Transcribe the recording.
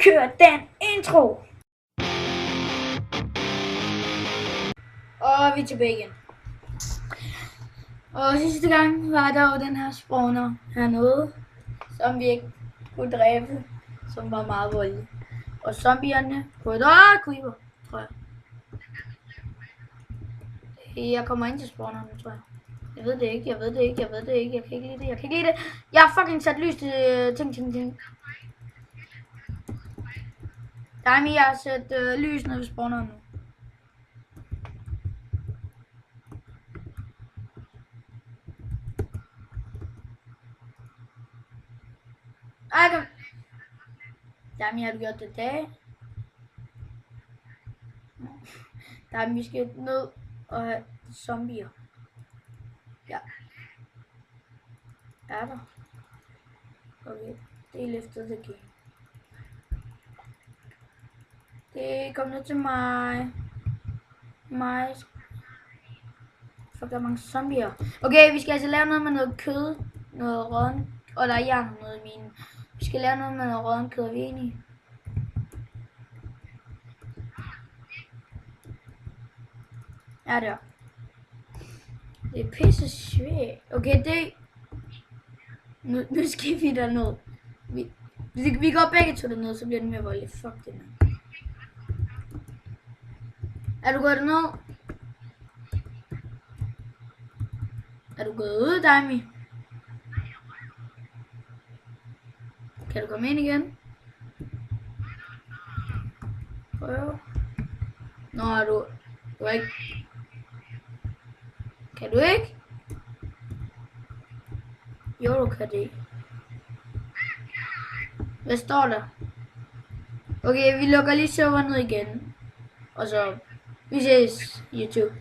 Kør den intro! Og vi er tilbage igen. Og sidste gang var der jo den her spawner hernede, som vi ikke kunne dræbe, som var meget voldelig. Og zombierne på et creeper, tror jeg. Jeg kommer ind til spawneren nu, tror jeg. Jeg ved det ikke. Jeg kan ikke lide det. Jeg har fucking sat lys til ting. Dami, jeg har sat lys ned ved spawneren nu. Ej, Dami, har du gjort det i dag? Dami, vi skal ned og have zombier. Ja. Er der? Okay, det er liftet the game. Det kom ned til mig. Fuck, der er mange zombier. Okay, vi skal altså lave noget med noget kød. Noget rådden. Og der er jern noget i mine. Vi skal lave noget med noget rådden kød, er vi enige? Ja, det er. Det er pisse svært. Okay, det... Nu skal vi derned. Vi går begge to derned, så bliver det mere voldeligt. Fuck det, man. Er du gået derned? Er du gået ud, Dami? Kan du komme ind igen? Prøv. Nå, er du er ikke... Kan du ikke? Jo, du kan det. Hvad står der? Okay, vi lukker lige serveren ned igen. Og så... Vi ses, YouTube.